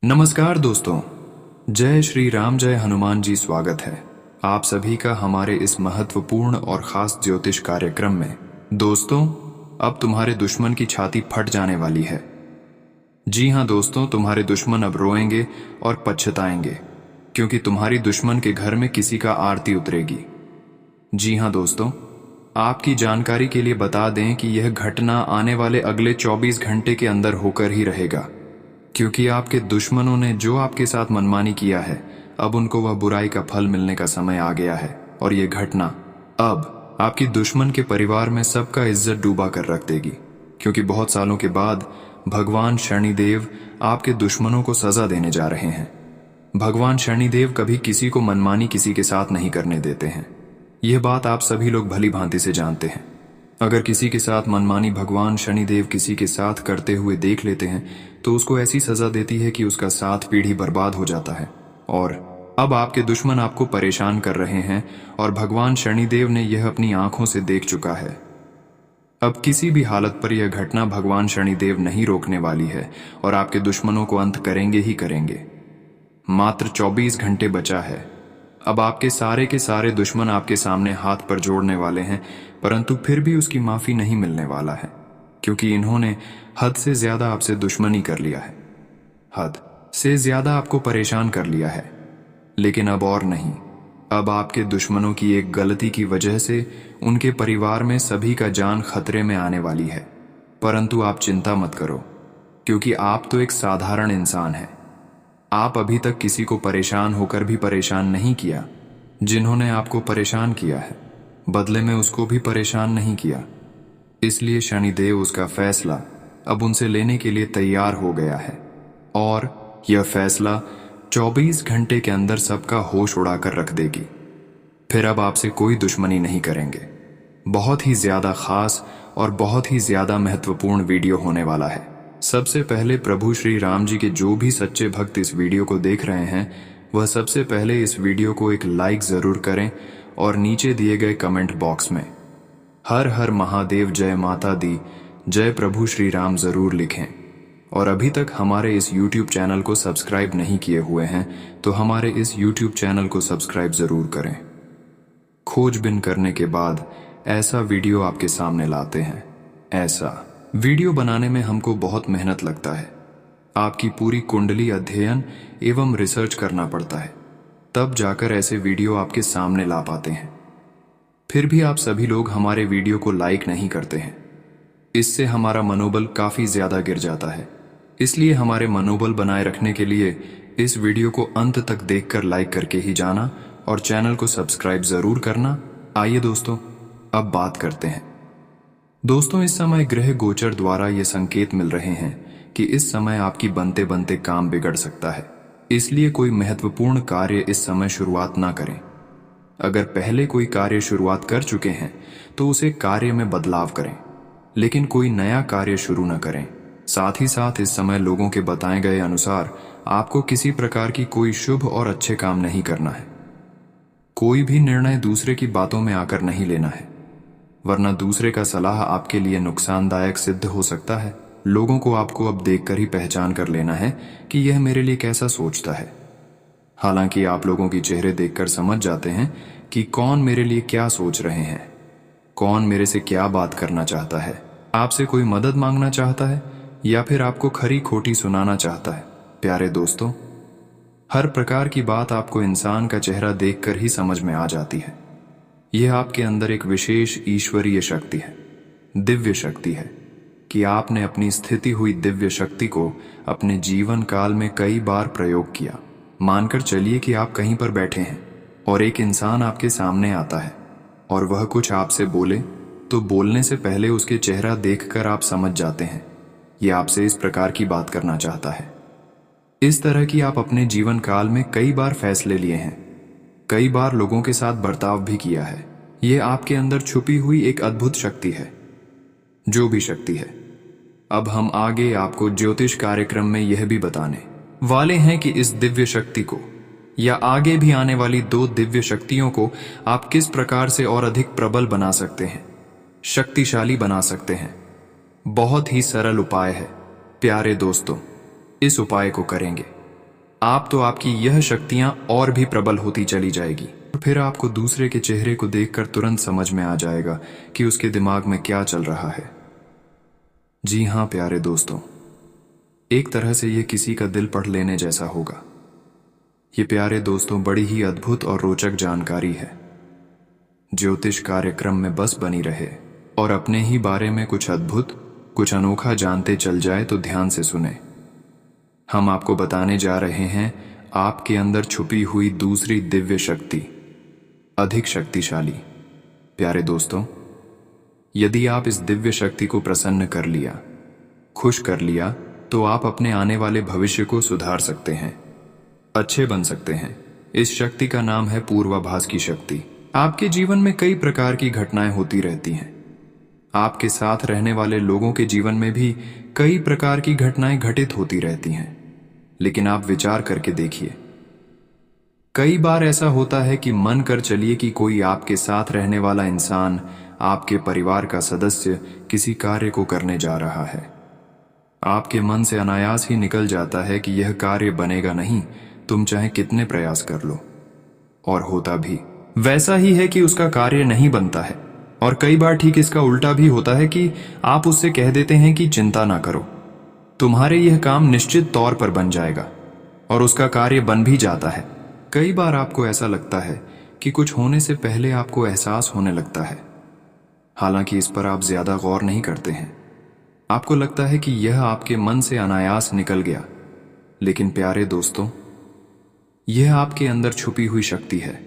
नमस्कार दोस्तों, जय श्री राम, जय हनुमान जी। स्वागत है आप सभी का हमारे इस महत्वपूर्ण और खास ज्योतिष कार्यक्रम में। दोस्तों, अब तुम्हारे दुश्मन की छाती फट जाने वाली है। जी हाँ दोस्तों, तुम्हारे दुश्मन अब रोएंगे और पछताएंगे, क्योंकि तुम्हारी दुश्मन के घर में किसी का आरती उतरेगी। जी हाँ दोस्तों, आपकी जानकारी के लिए बता दें कि यह घटना आने वाले अगले 24 घंटे के अंदर होकर ही रहेगा, क्योंकि आपके दुश्मनों ने जो आपके साथ मनमानी किया है, अब उनको वह बुराई का फल मिलने का समय आ गया है। और ये घटना अब आपकी दुश्मन के परिवार में सबका इज्जत डूबा कर रख देगी, क्योंकि बहुत सालों के बाद भगवान शनिदेव आपके दुश्मनों को सजा देने जा रहे हैं। भगवान शनिदेव कभी किसी को मनमानी किसी के साथ नहीं करने देते हैं। यह बात आप सभी लोग भली भांति से जानते हैं। अगर किसी के साथ मनमानी भगवान शनिदेव किसी के साथ करते हुए देख लेते हैं तो उसको ऐसी सजा देती है कि उसका 7 पीढ़ी बर्बाद हो जाता है। और अब आपके दुश्मन आपको परेशान कर रहे हैं और भगवान शनिदेव ने यह अपनी आंखों से देख चुका है। अब किसी भी हालत पर यह घटना भगवान शनिदेव नहीं रोकने वाली है और आपके दुश्मनों को अंत करेंगे ही करेंगे। मात्र 24 घंटे बचा है। अब आपके सारे के सारे दुश्मन आपके सामने हाथ पर जोड़ने वाले हैं, परंतु फिर भी उसकी माफी नहीं मिलने वाला है, क्योंकि इन्होंने हद से ज्यादा आपसे दुश्मनी कर लिया है, हद से ज्यादा आपको परेशान कर लिया है। लेकिन अब और नहीं, अब आपके दुश्मनों की एक गलती की वजह से उनके परिवार में सभी का जान खतरे में आने वाली है। परंतु आप चिंता मत करो, क्योंकि आप तो एक साधारण इंसान हैं। आप अभी तक किसी को परेशान होकर भी परेशान नहीं किया। जिन्होंने आपको परेशान किया है, बदले में उसको भी परेशान नहीं किया। इसलिए शनिदेव उसका फैसला अब उनसे लेने के लिए तैयार हो गया है, और यह फैसला 24 घंटे के अंदर सबका होश उड़ाकर रख देगी। फिर अब आपसे कोई दुश्मनी नहीं करेंगे। बहुत ही ज्यादा खास और बहुत ही ज्यादा महत्वपूर्ण वीडियो होने वाला है। सबसे पहले प्रभु श्री राम जी के जो भी सच्चे भक्त इस वीडियो को देख रहे हैं, वह सबसे पहले इस वीडियो को एक लाइक जरूर करें और नीचे दिए गए कमेंट बॉक्स में हर हर महादेव, जय माता दी, जय प्रभु श्री राम जरूर लिखें। और अभी तक हमारे इस YouTube चैनल को सब्सक्राइब नहीं किए हुए हैं तो हमारे इस YouTube चैनल को सब्सक्राइब जरूर करें। खोजबीन करने के बाद ऐसा वीडियो आपके सामने लाते हैं। ऐसा वीडियो बनाने में हमको बहुत मेहनत लगता है। आपकी पूरी कुंडली अध्ययन एवं रिसर्च करना पड़ता है, तब जाकर ऐसे वीडियो आपके सामने ला पाते हैं। फिर भी आप सभी लोग हमारे वीडियो को लाइक नहीं करते हैं। इससे हमारा मनोबल काफी ज्यादा गिर जाता है। इसलिए हमारे मनोबल बनाए रखने के लिए इस वीडियो को अंत तक देखकर लाइक करके ही जाना और चैनल को सब्सक्राइब जरूर करना। आइए दोस्तों, अब बात करते हैं। दोस्तों, इस समय ग्रह गोचर द्वारा ये संकेत मिल रहे हैं कि इस समय आपकी बनते बनते काम बिगड़ सकता है। इसलिए कोई महत्वपूर्ण कार्य इस समय शुरुआत ना करें। अगर पहले कोई कार्य शुरुआत कर चुके हैं तो उसे कार्य में बदलाव करें, लेकिन कोई नया कार्य शुरू न करें। साथ ही साथ इस समय लोगों के बताए गए अनुसार आपको किसी प्रकार की कोई शुभ और अच्छे काम नहीं करना है। कोई भी निर्णय दूसरे की बातों में आकर नहीं लेना है, वरना दूसरे का सलाह आपके लिए नुकसानदायक सिद्ध हो सकता है। लोगों को आपको अब देखकर ही पहचान कर लेना है कि यह मेरे लिए कैसा सोचता है। हालांकि आप लोगों की चेहरे देखकर समझ जाते हैं कि कौन मेरे लिए क्या सोच रहे हैं, कौन मेरे से क्या बात करना चाहता है, आपसे कोई मदद मांगना चाहता है या फिर आपको खरी खोटी सुनाना चाहता है। प्यारे दोस्तों, हर प्रकार की बात आपको इंसान का चेहरा देखकर ही समझ में आ जाती है। यह आपके अंदर एक विशेष ईश्वरीय शक्ति है, दिव्य शक्ति है, कि आपने अपनी स्थिति हुई दिव्य शक्ति को अपने जीवन काल में कई बार प्रयोग किया। मानकर चलिए कि आप कहीं पर बैठे हैं और एक इंसान आपके सामने आता है और वह कुछ आपसे बोले, तो बोलने से पहले उसके चेहरा देखकर आप समझ जाते हैं यह आपसे इस प्रकार की बात करना चाहता है। इस तरह की आप अपने जीवन काल में कई बार फैसले लिए हैं, कई बार लोगों के साथ बर्ताव भी किया है। यह आपके अंदर छुपी हुई एक अद्भुत शक्ति है। जो भी शक्ति है, अब हम आगे आपको ज्योतिष कार्यक्रम में यह भी बताने वाले हैं कि इस दिव्य शक्ति को या आगे भी आने वाली 2 दिव्य शक्तियों को आप किस प्रकार से और अधिक प्रबल बना सकते हैं, शक्तिशाली बना सकते हैं। बहुत ही सरल उपाय है। प्यारे दोस्तों, इस उपाय को करेंगे आप तो आपकी यह शक्तियां और भी प्रबल होती चली जाएगी और फिर आपको दूसरे के चेहरे को देखकर तुरंत समझ में आ जाएगा कि उसके दिमाग में क्या चल रहा है। जी हाँ प्यारे दोस्तों, एक तरह से यह किसी का दिल पढ़ लेने जैसा होगा। ये प्यारे दोस्तों बड़ी ही अद्भुत और रोचक जानकारी है। ज्योतिष कार्यक्रम में बस बनी रहे और अपने ही बारे में कुछ अद्भुत, कुछ अनोखा जानते चल जाए तो ध्यान से सुने। हम आपको बताने जा रहे हैं आपके अंदर छुपी हुई दूसरी दिव्य शक्ति, अधिक शक्तिशाली। प्यारे दोस्तों, यदि आप इस दिव्य शक्ति को प्रसन्न कर लिया, खुश कर लिया, तो आप अपने आने वाले भविष्य को सुधार सकते हैं, अच्छे बन सकते हैं। इस शक्ति का नाम है पूर्वाभास की शक्ति। आपके जीवन में कई प्रकार की घटनाएं होती रहती हैं। आपके साथ रहने वाले लोगों के जीवन में भी कई प्रकार की घटनाएं घटित होती रहती हैं। लेकिन आप विचार करके देखिए, कई बार ऐसा होता है कि मन कर चलिए कि कोई आपके साथ रहने वाला इंसान, आपके परिवार का सदस्य किसी कार्य को करने जा रहा है। आपके मन से अनायास ही निकल जाता है कि यह कार्य बनेगा नहीं, तुम चाहे कितने प्रयास कर लो। और होता भी वैसा ही है कि उसका कार्य नहीं बनता है। और कई बार ठीक इसका उल्टा भी होता है कि आप उससे कह देते हैं कि चिंता ना करो, तुम्हारे यह काम निश्चित तौर पर बन जाएगा, और उसका कार्य बन भी जाता है। कई बार आपको ऐसा लगता है कि कुछ होने से पहले आपको एहसास होने लगता है, हालांकि इस पर आप ज्यादा गौर नहीं करते हैं। आपको लगता है कि यह आपके मन से अनायास निकल गया। लेकिन प्यारे दोस्तों, यह आपके अंदर छुपी हुई शक्ति है,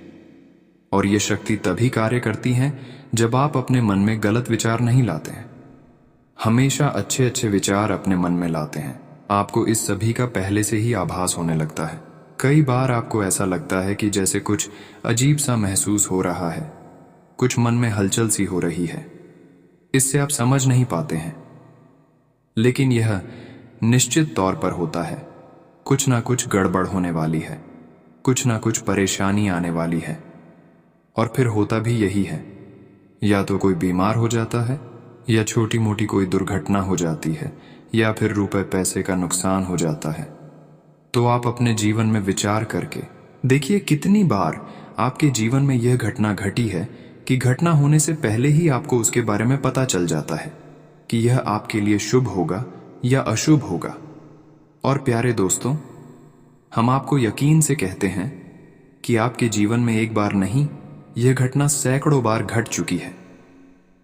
और यह शक्ति तभी कार्य करती है जब आप अपने मन में गलत विचार नहीं लाते हैं। हमेशा अच्छे अच्छे विचार अपने मन में लाते हैं। आपको इस सभी का पहले से ही आभास होने लगता है। कई बार आपको ऐसा लगता है कि जैसे कुछ अजीब सा महसूस हो रहा है, कुछ मन में हलचल सी हो रही है। इससे आप समझ नहीं पाते हैं, लेकिन यह निश्चित तौर पर होता है। कुछ ना कुछ गड़बड़ होने वाली है, कुछ ना कुछ परेशानी आने वाली है। और फिर होता भी यही है, या तो कोई बीमार हो जाता है, या छोटी मोटी कोई दुर्घटना हो जाती है, या फिर रुपए पैसे का नुकसान हो जाता है। तो आप अपने जीवन में विचार करके देखिए, कितनी बार आपके जीवन में यह घटना घटी है कि घटना होने से पहले ही आपको उसके बारे में पता चल जाता है कि यह आपके लिए शुभ होगा या अशुभ होगा। और प्यारे दोस्तों, हम आपको यकीन से कहते हैं कि आपके जीवन में एक बार नहीं, यह घटना सैकड़ों बार घट चुकी है।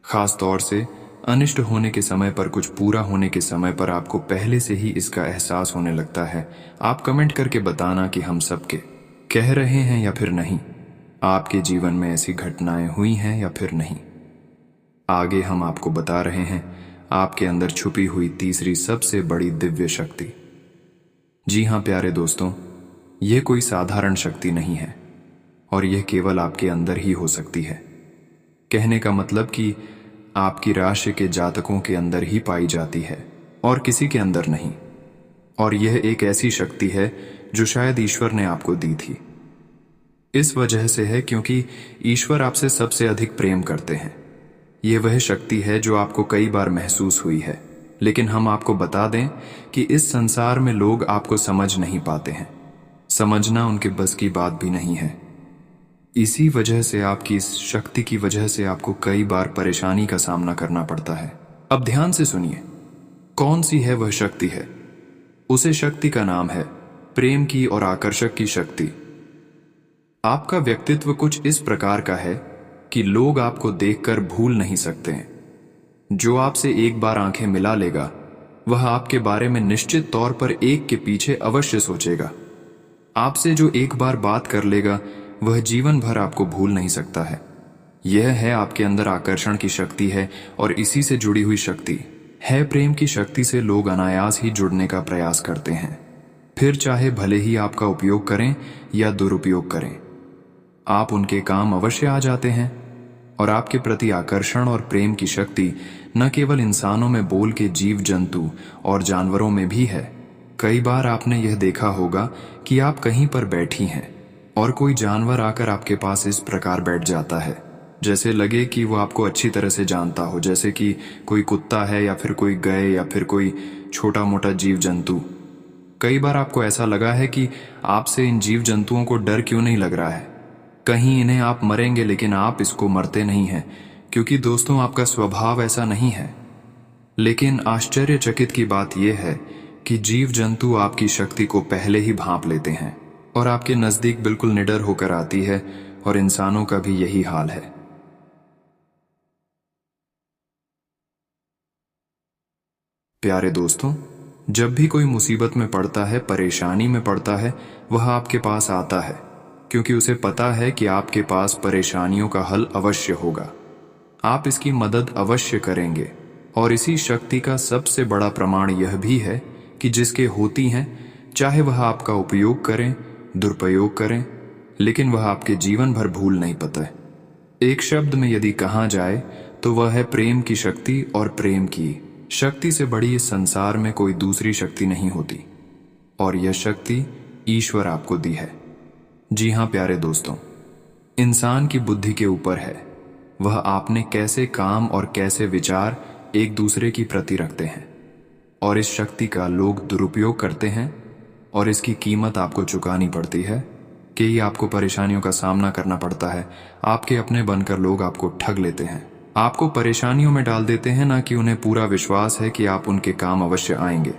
खास तौर से अनिष्ट होने के समय पर, कुछ पूरा होने के समय पर आपको पहले से ही इसका एहसास होने लगता है। आप कमेंट करके बताना कि हम सबके कह रहे हैं या फिर नहीं, आपके जीवन में ऐसी घटनाएं हुई हैं या फिर नहीं। आगे हम आपको बता रहे हैं आपके अंदर छुपी हुई तीसरी सबसे बड़ी दिव्य शक्ति। जी हाँ प्यारे दोस्तों, यह कोई साधारण शक्ति नहीं है, और यह केवल आपके अंदर ही हो सकती है। कहने का मतलब कि आपकी राशि के जातकों के अंदर ही पाई जाती है, और किसी के अंदर नहीं। और यह एक ऐसी शक्ति है जो शायद ईश्वर ने आपको दी थी। इस वजह से है क्योंकि ईश्वर आपसे सबसे अधिक प्रेम करते हैं। यह वह शक्ति है जो आपको कई बार महसूस हुई है, लेकिन हम आपको बता दें कि इस संसार में लोग आपको समझ नहीं पाते हैं। समझना उनके बस की बात भी नहीं है। इसी वजह से, आपकी इस शक्ति की वजह से आपको कई बार परेशानी का सामना करना पड़ता है। अब ध्यान से सुनिए, कौन सी है वह शक्ति है। उसे शक्ति का नाम है प्रेम की और आकर्षक की शक्ति। आपका व्यक्तित्व कुछ इस प्रकार का है कि लोग आपको देखकर भूल नहीं सकते हैं। जो आपसे एक बार आंखें मिला लेगा, वह आपके बारे में निश्चित तौर पर एक के पीछे अवश्य सोचेगा। आपसे जो एक बार बात कर लेगा, वह जीवन भर आपको भूल नहीं सकता है। यह है आपके अंदर आकर्षण की शक्ति है, और इसी से जुड़ी हुई शक्ति है प्रेम की शक्ति से लोग अनायास ही जुड़ने का प्रयास करते हैं। फिर चाहे भले ही आपका उपयोग करें या दुरुपयोग करें, आप उनके काम अवश्य आ जाते हैं। और आपके प्रति आकर्षण और प्रेम की शक्ति न केवल इंसानों में बोल के जीव जंतु और जानवरों में भी है। कई बार आपने यह देखा होगा कि आप कहीं पर बैठी हैं और कोई जानवर आकर आपके पास इस प्रकार बैठ जाता है जैसे लगे कि वो आपको अच्छी तरह से जानता हो, जैसे कि कोई कुत्ता है या फिर कोई गाय या फिर कोई छोटा मोटा जीव जंतु। कई बार आपको ऐसा लगा है कि आपसे इन जीव जंतुओं को डर क्यों नहीं लग रहा है। कहीं इन्हें आप मरेंगे, लेकिन आप इसको मरते नहीं हैं, क्योंकि दोस्तों आपका स्वभाव ऐसा नहीं है। लेकिन आश्चर्यचकित की बात यह है कि जीव जंतु आपकी शक्ति को पहले ही भांप लेते हैं और आपके नजदीक बिल्कुल निडर होकर आती है, और इंसानों का भी यही हाल है। प्यारे दोस्तों, जब भी कोई मुसीबत में पड़ता है, परेशानी में पड़ता है, वह आपके पास आता है, क्योंकि उसे पता है कि आपके पास परेशानियों का हल अवश्य होगा। आप इसकी मदद अवश्य करेंगे। और इसी शक्ति का सबसे बड़ा प्रमाण यह भी है कि जिसके होती हैं, चाहे वह आपका उपयोग करें, दुरुपयोग करें, लेकिन वह आपके जीवन भर भूल नहीं पाता है। एक शब्द में यदि कहा जाए तो वह है प्रेम की शक्ति, और प्रेम की शक्ति से बड़ी इस संसार में कोई दूसरी शक्ति नहीं होती। और यह शक्ति ईश्वर आपको दी है। जी हाँ प्यारे दोस्तों, इंसान की बुद्धि के ऊपर है, वह आपने कैसे काम और कैसे विचार एक दूसरे की प्रति रखते हैं। और इस शक्ति का लोग दुरुपयोग करते हैं, और इसकी कीमत आपको चुकानी पड़ती है। कि ही आपको परेशानियों का सामना करना पड़ता है। आपके अपने बनकर लोग आपको ठग लेते हैं, आपको परेशानियों में डाल देते हैं, ना कि उन्हें पूरा विश्वास है कि आप उनके काम अवश्य आएंगे।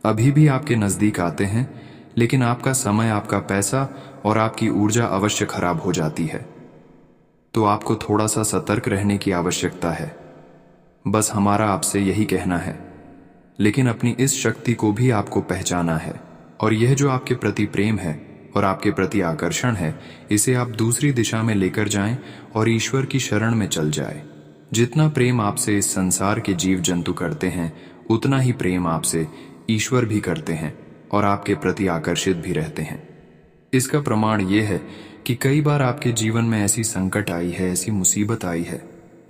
अभी भी आपके नजदीक आते हैं, लेकिन आपका समय, आपका पैसा और आपकी ऊर्जा अवश्य खराब हो जाती है। तो आपको थोड़ा सा सतर्क रहने की आवश्यकता है। बस हमारा आपसे यही कहना है। लेकिन अपनी इस शक्ति को भी आपको पहचाना है, और यह जो आपके प्रति प्रेम है और आपके प्रति आकर्षण है, इसे आप दूसरी दिशा में लेकर जाएं और ईश्वर की शरण में चल जाएं। जितना प्रेम आपसे इस संसार के जीव जंतु करते हैं, उतना ही प्रेम आपसे ईश्वर भी करते हैं और आपके प्रति आकर्षित भी रहते हैं। इसका प्रमाण यह है कि कई बार आपके जीवन में ऐसी संकट आई है, ऐसी मुसीबत आई है,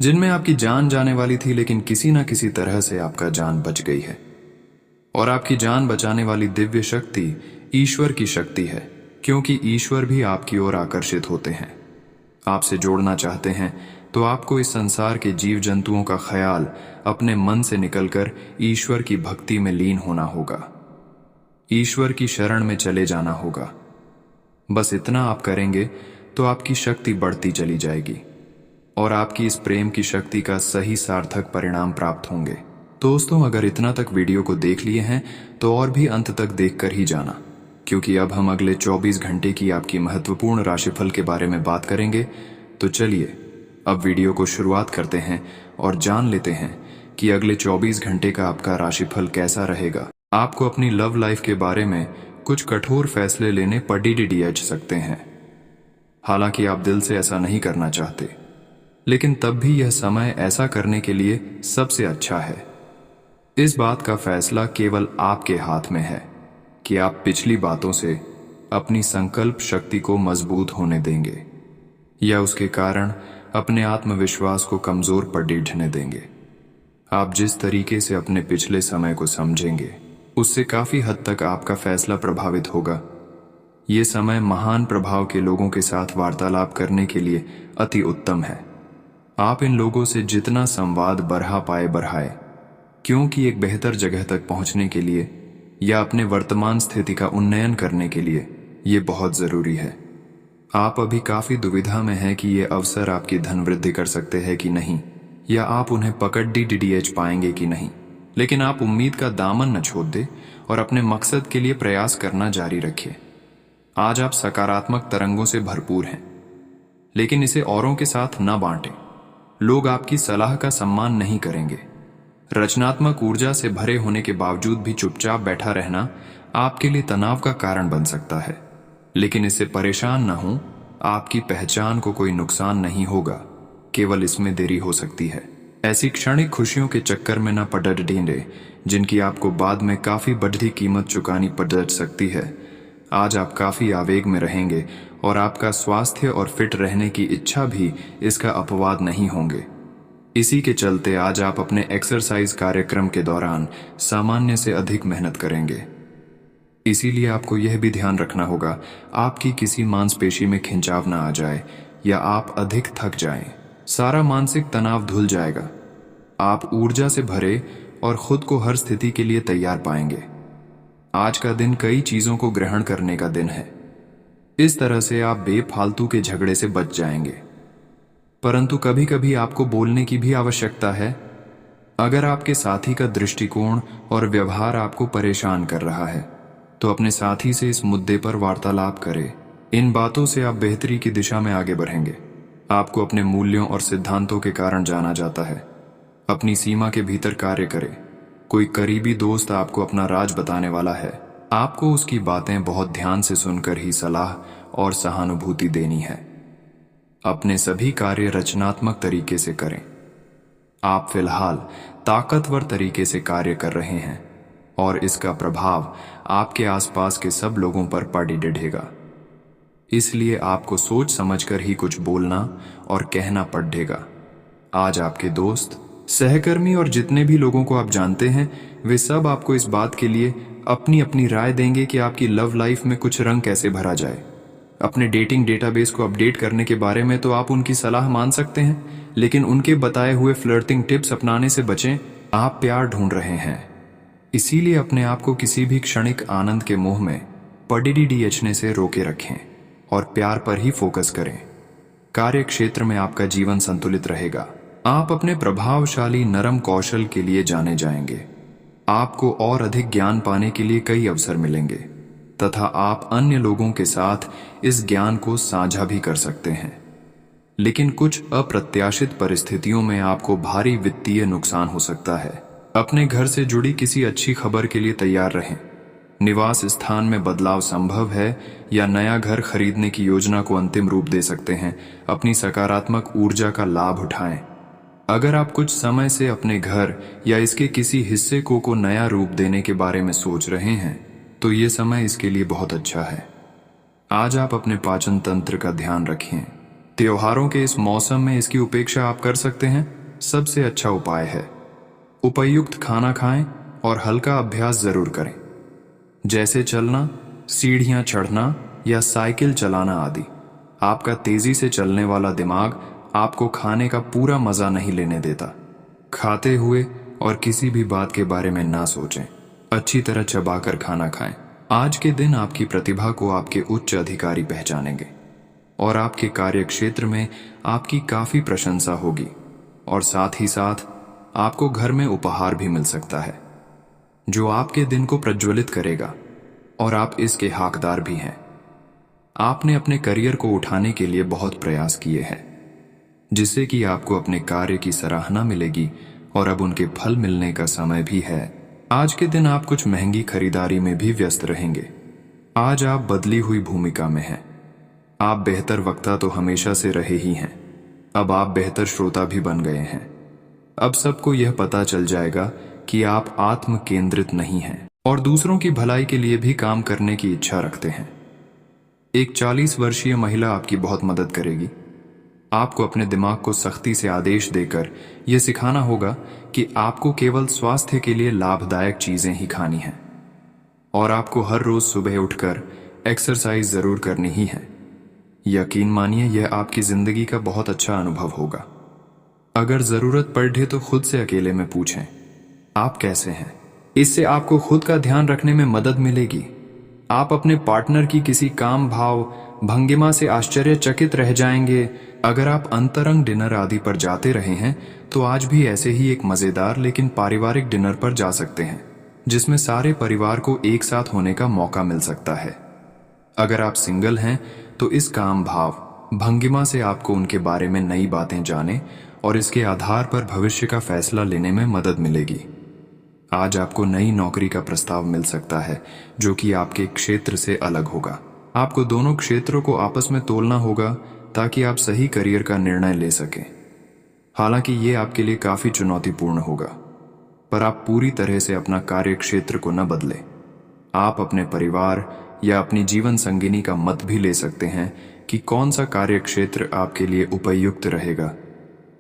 जिनमें आपकी जान जाने वाली थी, लेकिन किसी न किसी तरह से आपका जान बच गई है। और आपकी जान बचाने वाली दिव्य शक्ति ईश्वर की शक्ति है, क्योंकि ईश्वर भी आपकी ओर आकर्षित होते हैं, आपसे जोड़ना चाहते हैं। तो आपको इस संसार के जीव जंतुओं का ख्याल अपने मन से निकलकर ईश्वर की भक्ति में लीन होना होगा, ईश्वर की शरण में चले जाना होगा। बस इतना आप करेंगे तो आपकी शक्ति बढ़ती चली जाएगी, और आपकी इस प्रेम की शक्ति का सही सार्थक परिणाम प्राप्त होंगे। दोस्तों, अगर इतना तक वीडियो को देख लिए हैं तो और भी अंत तक देखकर ही जाना, क्योंकि अब हम अगले 24 घंटे की आपकी महत्वपूर्ण राशिफल के बारे में बात करेंगे। तो चलिए अब वीडियो को शुरुआत करते हैं और जान लेते हैं कि अगले 24 घंटे का आपका राशिफल कैसा रहेगा। आपको अपनी लव लाइफ के बारे में कुछ कठोर फैसले लेने पड़ सकते हैं। हालांकि आप दिल से ऐसा नहीं करना चाहते, लेकिन तब भी यह समय ऐसा करने के लिए सबसे अच्छा है। इस बात का फैसला केवल आपके हाथ में है कि आप पिछली बातों से अपनी संकल्प शक्ति को मजबूत होने देंगे, या उसके कारण अपने आत्मविश्वास को कमजोर पड़ने देंगे। आप जिस तरीके से अपने पिछले समय को समझेंगे, उससे काफी हद तक आपका फैसला प्रभावित होगा। ये समय महान प्रभाव के लोगों के साथ वार्तालाप करने के लिए अति उत्तम है। आप इन लोगों से जितना संवाद बढ़ाए, क्योंकि एक बेहतर जगह तक पहुंचने के लिए या अपने वर्तमान स्थिति का उन्नयन करने के लिए ये बहुत जरूरी है। आप अभी काफी दुविधा में हैं कि ये अवसर आपकी धन वृद्धि कर सकते हैं कि नहीं, या आप उन्हें पकड़ पाएंगे कि नहीं। लेकिन आप उम्मीद का दामन न छोड़ दें और अपने मकसद के लिए प्रयास करना जारी रखिए। आज आप सकारात्मक तरंगों से भरपूर हैं, लेकिन इसे औरों के साथ न बांटें। लोग आपकी सलाह का सम्मान नहीं करेंगे। रचनात्मक ऊर्जा से भरे होने के बावजूद भी चुपचाप बैठा रहना आपके लिए तनाव का कारण बन सकता है। लेकिन इससे परेशान न हो, आपकी पहचान को कोई नुकसान नहीं होगा, केवल इसमें देरी हो सकती है। ऐसी क्षणिक खुशियों के चक्कर में न पड़ ढींढे, जिनकी आपको बाद में काफी बढ़ती कीमत चुकानी पड़ सकती है। आज आप काफी आवेग में रहेंगे और आपका स्वास्थ्य और फिट रहने की इच्छा भी इसका अपवाद नहीं होंगे। इसी के चलते आज आप अपने एक्सरसाइज कार्यक्रम के दौरान सामान्य से अधिक मेहनत करेंगे। इसीलिए आपको यह भी ध्यान रखना होगा आपकी किसी मांसपेशी में खिंचाव ना आ जाए या आप अधिक थक जाएं। सारा मानसिक तनाव धुल जाएगा। आप ऊर्जा से भरे और खुद को हर स्थिति के लिए तैयार पाएंगे। आज का दिन कई चीजों को ग्रहण करने का दिन है। इस तरह से आप बेफालतू के झगड़े से बच जाएंगे। परंतु कभी कभी आपको बोलने की भी आवश्यकता है। अगर आपके साथी का दृष्टिकोण और व्यवहार आपको परेशान कर रहा है तो अपने साथी से इस मुद्दे पर वार्तालाप करें। इन बातों से आप बेहतरी की दिशा में आगे बढ़ेंगे। आपको अपने मूल्यों और सिद्धांतों के कारण जाना जाता है। अपनी सीमा के भीतर कार्य करें। कोई करीबी दोस्त आपको अपना राज बताने वाला है। आपको उसकी बातें बहुत ध्यान से सुनकर ही सलाह और सहानुभूति देनी है। अपने सभी कार्य रचनात्मक तरीके से करें। आप फिलहाल ताकतवर तरीके से कार्य कर रहे हैं और इसका प्रभाव आपके आसपास के सब लोगों पर पड़ डिढ़ेगा। इसलिए आपको सोच समझकर ही कुछ बोलना और कहना पड़ेगा। आज आपके दोस्त, सहकर्मी और जितने भी लोगों को आप जानते हैं, वे सब आपको इस बात के लिए अपनी अपनी राय देंगे कि आपकी लव लाइफ में कुछ रंग कैसे भरा जाए। अपने डेटिंग डेटाबेस को अपडेट करने के बारे में तो आप उनकी सलाह मान सकते हैं, लेकिन उनके बताए हुए फ्लर्टिंग टिप्स अपनाने से बचें। आप प्यार ढूंढ रहे हैं, इसीलिए अपने आप को किसी भी क्षणिक आनंद के मोह में पड़ीडीएचने से रोके रखें और प्यार पर ही फोकस करें। कार्य क्षेत्र में आपका जीवन संतुलित रहेगा। आप अपने प्रभावशाली नरम कौशल के लिए जाने जाएंगे। आपको और अधिक ज्ञान पाने के लिए कई अवसर मिलेंगे तथा आप अन्य लोगों के साथ इस ज्ञान को साझा भी कर सकते हैं। लेकिन कुछ अप्रत्याशित परिस्थितियों में आपको भारी वित्तीय नुकसान हो सकता है। अपने घर से जुड़ी किसी अच्छी खबर के लिए तैयार रहें। निवास स्थान में बदलाव संभव है या नया घर खरीदने की योजना को अंतिम रूप दे सकते हैं। अपनी सकारात्मक ऊर्जा का लाभ उठाएं। अगर आप कुछ समय से अपने घर या इसके किसी हिस्से को नया रूप देने के बारे में सोच रहे हैं तो ये समय इसके लिए बहुत अच्छा है। आज आप अपने पाचन तंत्र का ध्यान रखें। त्योहारों के इस मौसम में इसकी उपेक्षा आप कर सकते हैं। सबसे अच्छा उपाय है उपयुक्त खाना खाएं और हल्का अभ्यास जरूर करें, जैसे चलना, सीढ़ियां चढ़ना या साइकिल चलाना आदि। आपका तेजी से चलने वाला दिमाग आपको खाने का पूरा मजा नहीं लेने देता। खाते हुए और किसी भी बात के बारे में ना सोचें। अच्छी तरह चबाकर खाना खाएं। आज के दिन आपकी प्रतिभा को आपके उच्च अधिकारी पहचानेंगे और आपके कार्य क्षेत्र में आपकी काफी प्रशंसा होगी और साथ ही साथ आपको घर में उपहार भी मिल सकता है जो आपके दिन को प्रज्वलित करेगा और आप इसके हकदार भी हैं। आपने अपने करियर को उठाने के लिए बहुत प्रयास किए हैं, जिससे कि आपको अपने कार्य की सराहना मिलेगी और अब उनके फल मिलने का समय भी है। आज के दिन आप कुछ महंगी खरीदारी में भी व्यस्त रहेंगे। आज आप बदली हुई भूमिका में हैं। आप बेहतर वक्ता तो हमेशा से रहे ही हैं, अब आप बेहतर श्रोता भी बन गए हैं। अब सबको यह पता चल जाएगा कि आप आत्म केंद्रित नहीं हैं और दूसरों की भलाई के लिए भी काम करने की इच्छा रखते हैं। एक 40 वर्षीय महिला आपकी बहुत मदद करेगी। आपको अपने दिमाग को सख्ती से आदेश देकर यह सिखाना होगा कि आपको केवल स्वास्थ्य के लिए लाभदायक चीजें ही खानी हैं और आपको हर रोज सुबह उठकर एक्सरसाइज जरूर करनी ही है। यकीन मानिए, यह आपकी जिंदगी का बहुत अच्छा अनुभव होगा। अगर जरूरत पड़े तो खुद से अकेले में पूछें, आप कैसे हैं? इससे आपको खुद का ध्यान रखने में मदद मिलेगी। आप अपने पार्टनर की किसी काम भाव भंगिमा से आश्चर्यचकित रह जाएंगे। अगर आप अंतरंग डिनर आदि पर जाते रहे हैं तो आज भी ऐसे ही एक मजेदार लेकिन पारिवारिक डिनर पर जा सकते हैं, जिसमें सारे परिवार को एक साथ होने का मौका मिल सकता है। अगर आप सिंगल हैं तो इस काम भाव भंगिमा से आपको उनके बारे में नई बातें जाने और इसके आधार पर भविष्य का फैसला लेने में मदद मिलेगी। आज आपको नई नौकरी का प्रस्ताव मिल सकता है जो कि आपके क्षेत्र से अलग होगा। आपको दोनों क्षेत्रों को आपस में तोलना होगा ताकि आप सही करियर का निर्णय ले सकें। हालांकि ये आपके लिए काफी चुनौतीपूर्ण होगा, पर आप पूरी तरह से अपना कार्य क्षेत्र को न बदलें। आप अपने परिवार या अपनी जीवन संगिनी का मत भी ले सकते हैं कि कौन सा कार्य क्षेत्र आपके लिए उपयुक्त रहेगा।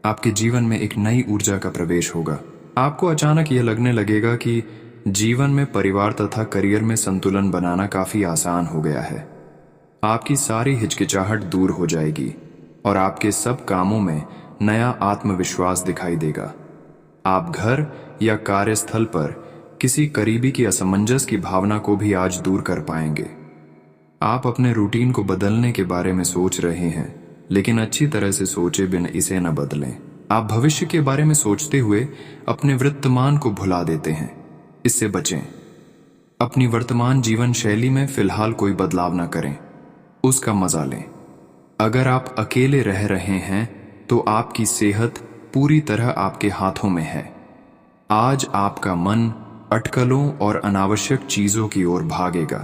आपके जीवन में एक नई ऊर्जा का प्रवेश होगा। आपको अचानक यह लगने लगेगा कि जीवन में परिवार तथा करियर में संतुलन बनाना काफी आसान हो गया है। आपकी सारी हिचकिचाहट दूर हो जाएगी और आपके सब कामों में नया आत्मविश्वास दिखाई देगा। आप घर या कार्यस्थल पर किसी करीबी की असमंजस की भावना को भी आज दूर कर पाएंगे। आप अपने रूटीन को बदलने के बारे में सोच रहे हैं, लेकिन अच्छी तरह से सोचे बिना इसे न बदलें। आप भविष्य के बारे में सोचते हुए अपने वर्तमान को भुला देते हैं। इससे बचें। अपनी वर्तमान जीवन शैली में फिलहाल कोई बदलाव न करें, उसका मजा लें। अगर आप अकेले रह रहे हैं तो आपकी सेहत पूरी तरह आपके हाथों में है। आज आपका मन अटकलों और अनावश्यक चीजों की ओर भागेगा,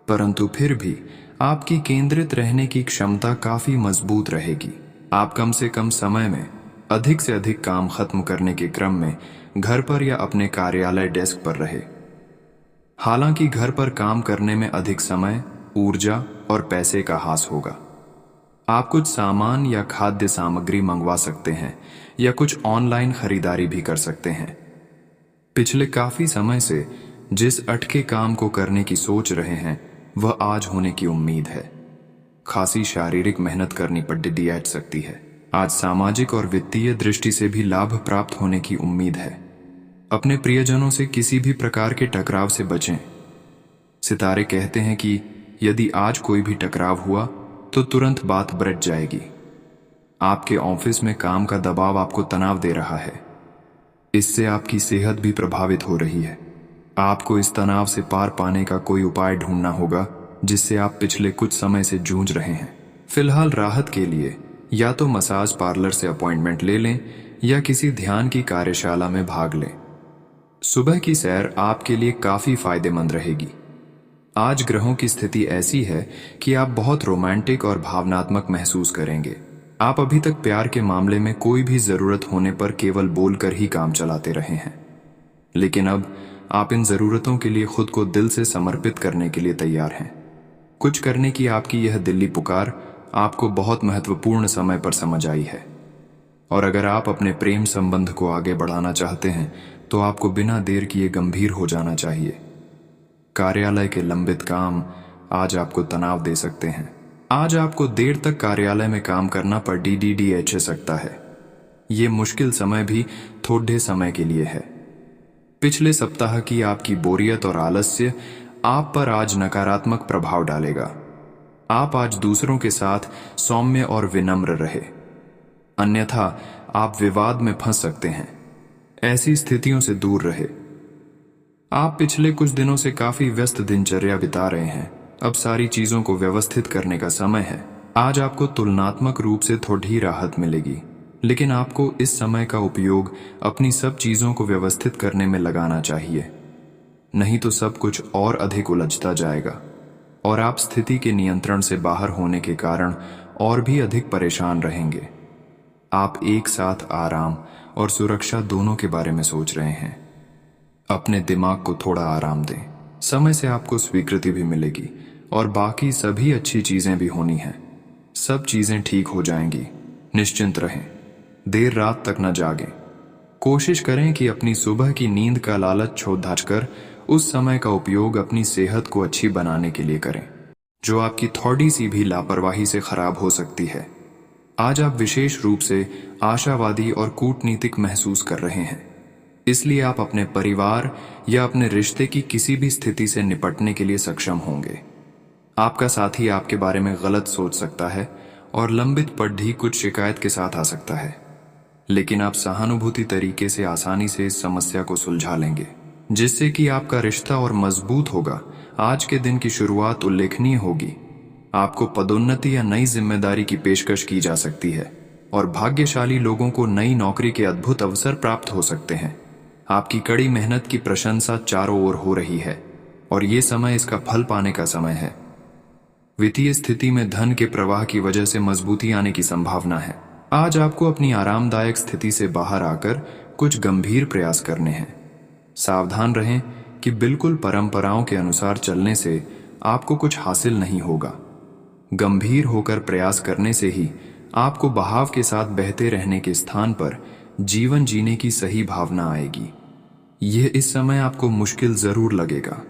परंतु फिर भी आपकी केंद्रित रहने की क्षमता काफी मजबूत रहेगी। आप कम से कम समय में अधिक से अधिक काम खत्म करने के क्रम में घर पर या अपने कार्यालय डेस्क पर रहे। हालांकि घर पर काम करने में अधिक समय, ऊर्जा और पैसे का हास होगा। आप कुछ सामान या खाद्य सामग्री मंगवा सकते हैं या कुछ ऑनलाइन खरीदारी भी कर सकते हैं। पिछले काफी समय से जिस अटके काम को करने की सोच रहे हैं वह आज होने की उम्मीद है। खासी शारीरिक मेहनत करनी पड़ सकती है। आज सामाजिक और वित्तीय दृष्टि से भी लाभ प्राप्त होने की उम्मीद है। अपने प्रियजनों से किसी भी प्रकार के टकराव से बचें। सितारे कहते हैं कि यदि आज कोई भी टकराव हुआ तो तुरंत बात बढ़ जाएगी। आपके ऑफिस में काम का दबाव आपको तनाव दे रहा है। इससे आपकी सेहत भी प्रभावित हो रही है। आपको इस तनाव से पार पाने का कोई उपाय ढूंढना होगा जिससे आप पिछले कुछ समय से जूझ रहे हैं। फिलहाल राहत के लिए या तो मसाज पार्लर से अपॉइंटमेंट ले लें या किसी ध्यान की कार्यशाला में भाग लें। सुबह की सैर आपके लिए काफी फायदेमंद रहेगी। आज ग्रहों की स्थिति ऐसी है कि आप बहुत रोमांटिक और भावनात्मक महसूस करेंगे। आप अभी तक प्यार के मामले में कोई भी जरूरत होने पर केवल बोलकर ही काम चलाते रहे हैं, लेकिन अब आप इन जरूरतों के लिए खुद को दिल से समर्पित करने के लिए तैयार हैं। कुछ करने की आपकी यह दिल्ली पुकार आपको बहुत महत्वपूर्ण समय पर समझ आई है, और अगर आप अपने प्रेम संबंध को आगे बढ़ाना चाहते हैं तो आपको बिना देर किए गंभीर हो जाना चाहिए। कार्यालय के लंबित काम आज आपको तनाव दे सकते हैं। आज आपको देर तक कार्यालय में काम करना पड़ सकता है। ये मुश्किल समय भी थोड़े समय के लिए है। पिछले सप्ताह की आपकी बोरियत और आलस्य आप पर आज नकारात्मक प्रभाव डालेगा। आप आज दूसरों के साथ सौम्य और विनम्र रहे, अन्यथा आप विवाद में फंस सकते हैं। ऐसी स्थितियों से दूर रहे। आप पिछले कुछ दिनों से काफी व्यस्त दिनचर्या बिता रहे हैं। अब सारी चीजों को व्यवस्थित करने का समय है। आज आपको तुलनात्मक रूप से थोड़ी राहत मिलेगी, लेकिन आपको इस समय का उपयोग अपनी सब चीजों को व्यवस्थित करने में लगाना चाहिए, नहीं तो सब कुछ और अधिक उलझता जाएगा और आप स्थिति के नियंत्रण से बाहर होने के कारण और भी अधिक परेशान रहेंगे। आप एक साथ आराम और सुरक्षा दोनों के बारे में सोच रहे हैं। अपने दिमाग को थोड़ा आराम दें। समय से आपको स्वीकृति भी मिलेगी और बाकी सभी अच्छी चीजें भी होनी हैं। सब चीजें ठीक हो जाएंगी। निश्चिंत रहें। देर रात तक न जागें। कोशिश करें कि अपनी सुबह की नींद का लालच छोड़ कर उस समय का उपयोग अपनी सेहत को अच्छी बनाने के लिए करें, जो आपकी थोड़ी सी भी लापरवाही से खराब हो सकती है। आज आप विशेष रूप से आशावादी और कूटनीतिक महसूस कर रहे हैं, इसलिए आप अपने परिवार या अपने रिश्ते की किसी भी स्थिति से निपटने के लिए सक्षम होंगे। आपका साथी आपके बारे में गलत सोच सकता है और लंबित पड़ी कुछ शिकायत के साथ आ सकता है, लेकिन आप सहानुभूति तरीके से आसानी से इस समस्या को सुलझा लेंगे, जिससे कि आपका रिश्ता और मजबूत होगा। आज के दिन की शुरुआत उल्लेखनीय होगी। आपको पदोन्नति या नई जिम्मेदारी की पेशकश की जा सकती है और भाग्यशाली लोगों को नई नौकरी के अद्भुत अवसर प्राप्त हो सकते हैं। आपकी कड़ी मेहनत की प्रशंसा चारों ओर हो रही है और ये समय इसका फल पाने का समय है। वित्तीय स्थिति में धन के प्रवाह की वजह से मजबूती आने की संभावना है। आज आपको अपनी आरामदायक स्थिति से बाहर आकर कुछ गंभीर प्रयास करने हैं। सावधान रहें कि बिल्कुल परंपराओं के अनुसार चलने से आपको कुछ हासिल नहीं होगा। गंभीर होकर प्रयास करने से ही आपको बहाव के साथ बहते रहने के स्थान पर जीवन जीने की सही भावना आएगी। यह इस समय आपको मुश्किल जरूर लगेगा,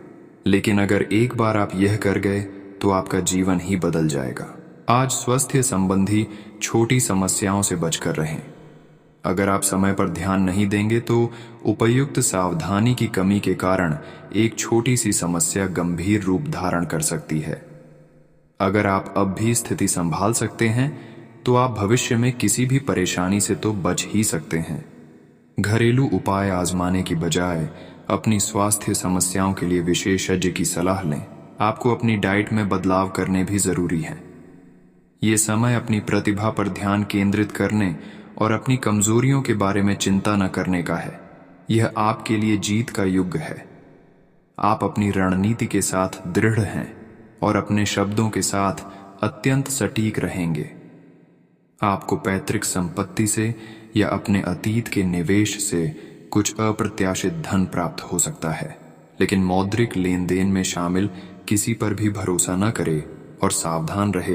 लेकिन अगर एक बार आप यह कर गए तो आपका जीवन ही बदल जाएगा। आज स्वास्थ्य संबंधी छोटी समस्याओं से बचकर रहें। अगर आप समय पर ध्यान नहीं देंगे तो उपयुक्त सावधानी की कमी के कारण एक छोटी सी समस्या गंभीर रूप धारण कर सकती है। अगर आप अब भी स्थिति संभाल सकते हैं तो आप भविष्य में किसी भी परेशानी से तो बच ही सकते हैं। घरेलू उपाय आजमाने की बजाय अपनी स्वास्थ्य समस्याओं के लिए विशेषज्ञ की सलाह लें। आपको अपनी डाइट में बदलाव करने भी जरूरी है। ये समय अपनी प्रतिभा पर ध्यान केंद्रित करने और अपनी कमजोरियों के बारे में चिंता न करने का है। यह आपके लिए जीत का युग है। आप अपनी रणनीति के साथ दृढ़ हैं और अपने शब्दों के साथ अत्यंत सटीक रहेंगे। आपको पैतृक संपत्ति से या अपने अतीत के निवेश से कुछ अप्रत्याशित धन प्राप्त हो सकता है, लेकिन मौद्रिक लेन देन में शामिल किसी पर भी भरोसा न करें और सावधान रहे।